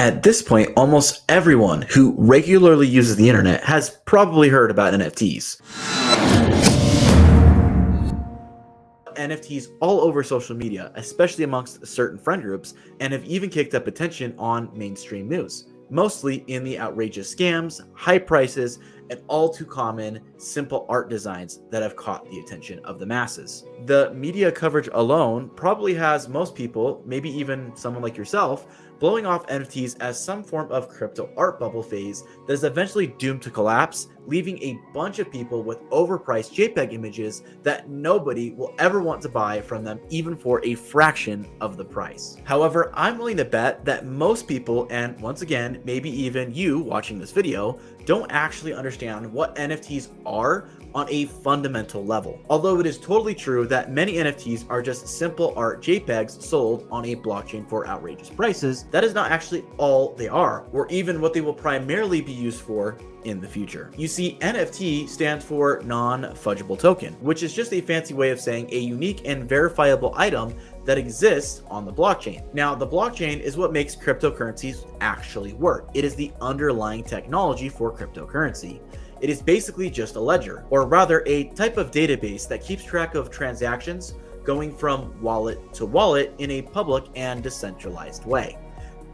At this point, almost everyone who regularly uses the internet has probably heard about NFTs. NFTs all over social media, especially amongst certain friend groups, and have even kicked up attention on mainstream news, mostly in the outrageous scams, high prices, and all too common simple art designs that have caught the attention of the masses. The media coverage alone probably has most people, maybe even someone like yourself, blowing off NFTs as some form of crypto art bubble phase that is eventually doomed to collapse, leaving a bunch of people with overpriced Jpeg images that nobody will ever want to buy from them, even for a fraction of the price. However, I'm willing to bet that most people, and once again, maybe even you watching this video, don't actually understand what NFTs are on a fundamental level. Although it is totally true that many NFTs are just simple art JPEGs sold on a blockchain for outrageous prices, that is not actually all they are, or even what they will primarily be used for in the future. You see, NFT stands for non-fungible token, which is just a fancy way of saying a unique and verifiable item that exists on the blockchain. Now, the blockchain is what makes cryptocurrencies actually work. It is the underlying technology for cryptocurrency. It is basically just a ledger, or rather a type of database that keeps track of transactions going from wallet to wallet in a public and decentralized way.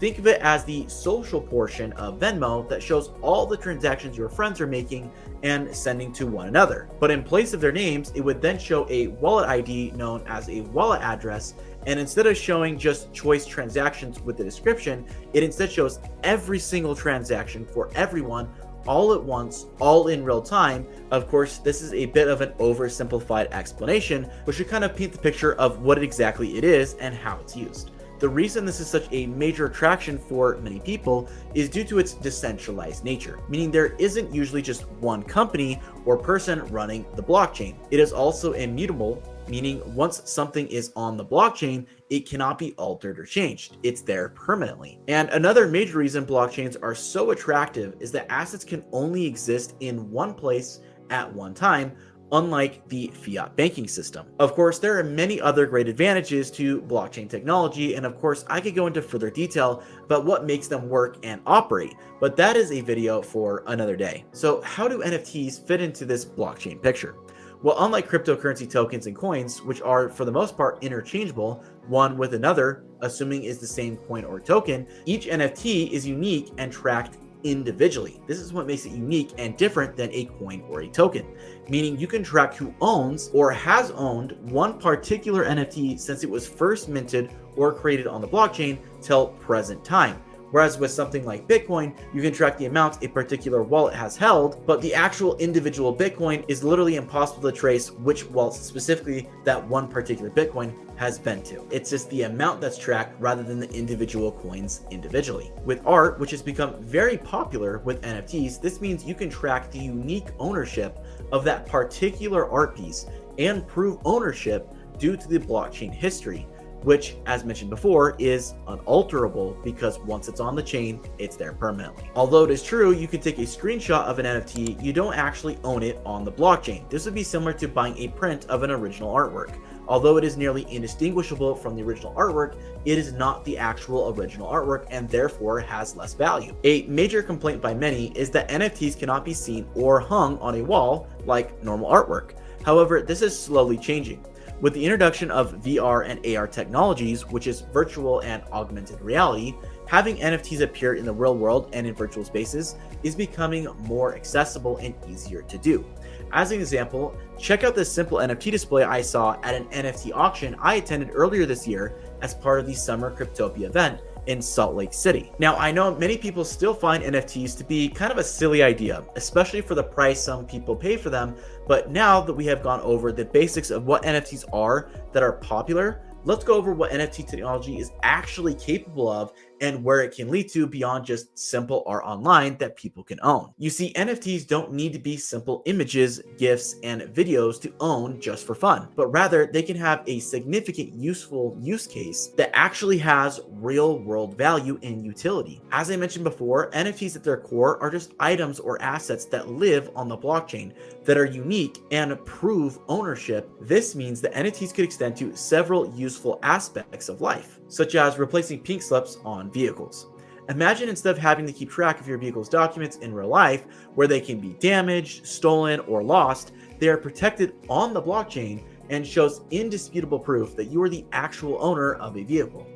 Think of it as the social portion of Venmo that shows all the transactions your friends are making and sending to one another. But in place of their names, it would then show a wallet ID known as a wallet address. And instead of showing just choice transactions with the description, it instead shows every single transaction for everyone all at once, all in real time. Of course, this is a bit of an oversimplified explanation, but should kind of paint the picture of what exactly it is and how it's used. The reason this is such a major attraction for many people is due to its decentralized nature, meaning there isn't usually just one company or person running the blockchain. It is also immutable, meaning once something is on the blockchain, it cannot be altered or changed. It's there permanently. And another major reason blockchains are so attractive is that assets can only exist in one place at one time, unlike the fiat banking system. Of course, there are many other great advantages to blockchain technology, and of course, I could go into further detail about what makes them work and operate, but that is a video for another day. So how do NFTs fit into this blockchain picture? Well, unlike cryptocurrency tokens and coins, which are for the most part interchangeable one with another, assuming is the same coin or token, each NFT is unique and tracked individually. This is what makes it unique and different than a coin or a token, meaning you can track who owns or has owned one particular NFT since it was first minted or created on the blockchain till present time. Whereas with something like Bitcoin, you can track the amount a particular wallet has held, but the actual individual Bitcoin is literally impossible to trace which wallet specifically that one particular Bitcoin has been to. It's just the amount that's tracked rather than the individual coins individually. With art, which has become very popular with NFTs, this means you can track the unique ownership of that particular art piece and prove ownership due to the blockchain history, which, as mentioned before, is unalterable because once it's on the chain, it's there permanently. Although it is true, you can take a screenshot of an NFT, you don't actually own it on the blockchain. This would be similar to buying a print of an original artwork. Although it is nearly indistinguishable from the original artwork, it is not the actual original artwork and therefore has less value. A major complaint by many is that NFTs cannot be seen or hung on a wall like normal artwork. However, this is slowly changing. With the introduction of VR and AR technologies, which is virtual and augmented reality, having NFTs appear in the real world and in virtual spaces is becoming more accessible and easier to do. As an example, check out this simple NFT display I saw at an NFT auction I attended earlier this year as part of the Summer Cryptopia event in Salt Lake City. Now, I know many people still find NFTs to be kind of a silly idea, especially for the price some people pay for them, but now that we have gone over the basics of what NFTs are that are popular, let's go over what NFT technology is actually capable of and where it can lead to beyond just simple art online that people can own. You see, NFTs don't need to be simple images, GIFs, and videos to own just for fun, but rather they can have a significant useful use case that actually has real world value and utility. As I mentioned before, NFTs at their core are just items or assets that live on the blockchain that are unique and prove ownership. This means that NFTs could extend to several useful aspects of life, such as replacing pink slips on vehicles. Imagine instead of having to keep track of your vehicle's documents in real life, where they can be damaged, stolen, or lost, they are protected on the blockchain and shows indisputable proof that you are the actual owner of a vehicle.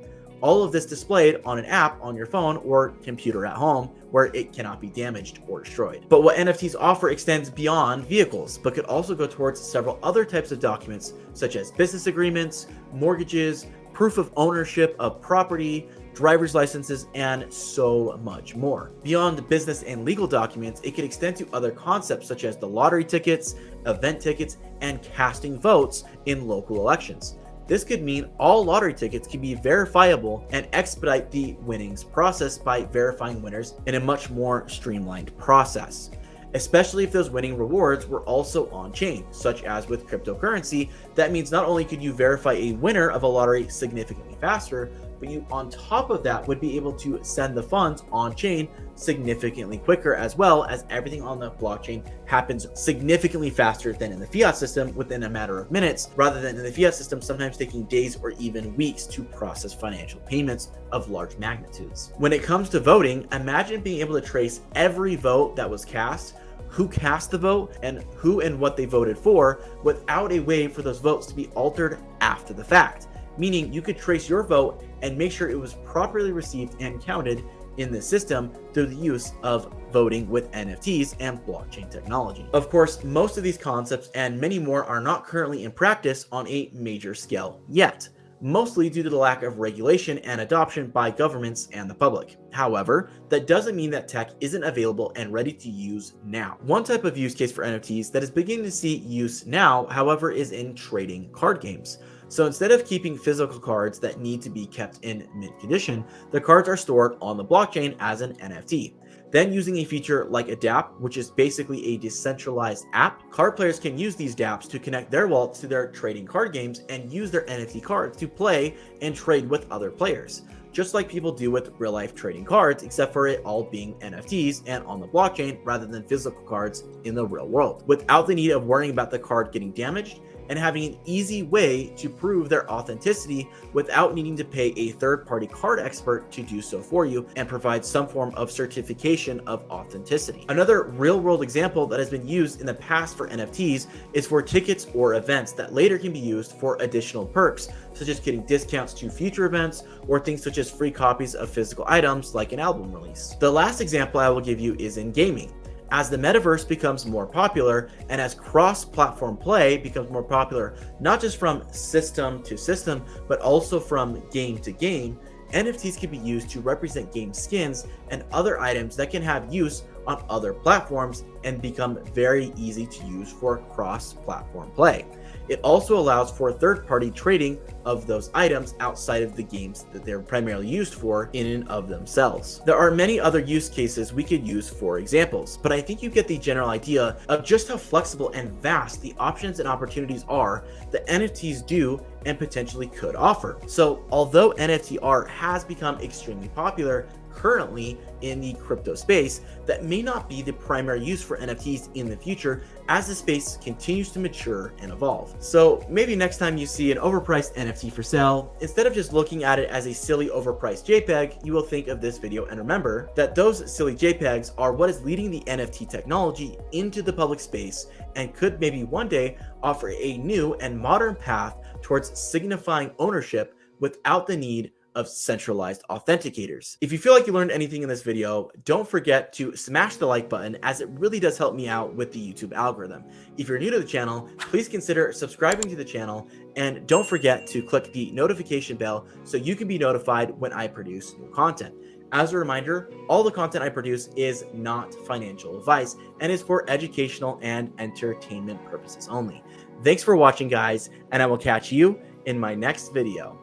All of this displayed on an app on your phone or computer at home where it cannot be damaged or destroyed. But what NFTs offer extends beyond vehicles, but could also go towards several other types of documents, such as business agreements, mortgages, proof of ownership of property, driver's licenses, and so much more. Beyond business and legal documents, it could extend to other concepts such as the lottery tickets, event tickets, and casting votes in local elections. This could mean all lottery tickets can be verifiable and expedite the winnings process by verifying winners in a much more streamlined process, especially if those winning rewards were also on-chain, such as with cryptocurrency. That means not only could you verify a winner of a lottery significantly faster, but you on top of that would be able to send the funds on-chain significantly quicker, as well as everything on the blockchain happens significantly faster than in the fiat system within a matter of minutes, rather than in the fiat system sometimes taking days or even weeks to process financial payments of large magnitudes. When it comes to voting, imagine being able to trace every vote that was cast, who cast the vote, and who and what they voted for, without a way for those votes to be altered after the fact. Meaning you could trace your vote and make sure it was properly received and counted in the system through the use of voting with NFTs and blockchain technology. Of course, most of these concepts and many more are not currently in practice on a major scale yet, mostly due to the lack of regulation and adoption by governments and the public. However, that doesn't mean that tech isn't available and ready to use now. One type of use case for NFTs that is beginning to see use now, however, is in trading card games. So instead of keeping physical cards that need to be kept in mint condition, the cards are stored on the blockchain as an NFT. Then using a feature like a dApp, which is basically a decentralized app, card players can use these dApps to connect their wallets to their trading card games and use their NFT cards to play and trade with other players, just like people do with real life trading cards, except for it all being NFTs and on the blockchain rather than physical cards in the real world, without the need of worrying about the card getting damaged, and having an easy way to prove their authenticity without needing to pay a third-party card expert to do so for you and provide some form of certification of authenticity. Another real-world example that has been used in the past for NFTs is for tickets or events that later can be used for additional perks, such as getting discounts to future events or things such as free copies of physical items like an album release. The last example I will give you is in gaming. As the metaverse becomes more popular and as cross-platform play becomes more popular, not just from system to system, but also from game to game, NFTs can be used to represent game skins and other items that can have use on other platforms and become very easy to use for cross-platform play. It also allows for third-party trading of those items outside of the games that they're primarily used for in and of themselves. There are many other use cases we could use for examples, but I think you get the general idea of just how flexible and vast the options and opportunities are that NFTs do and potentially could offer. So although NFT art has become extremely popular currently in the crypto space, that may not be the primary use for NFTs in the future as the space continues to mature and evolve. So maybe next time you see an overpriced NFT for sale, instead of just looking at it as a silly overpriced JPEG, you will think of this video and remember that those silly JPEGs are what is leading the NFT technology into the public space and could maybe one day offer a new and modern path towards signifying ownership without the need of centralized authenticators. If you feel like you learned anything in this video, don't forget to smash the like button, as it really does help me out with the YouTube algorithm. If you're new to the channel, please consider subscribing to the channel, and don't forget to click the notification bell so you can be notified when I produce new content. As a reminder, all the content I produce is not financial advice and is for educational and entertainment purposes only. Thanks for watching, guys, and I will catch you in my next video.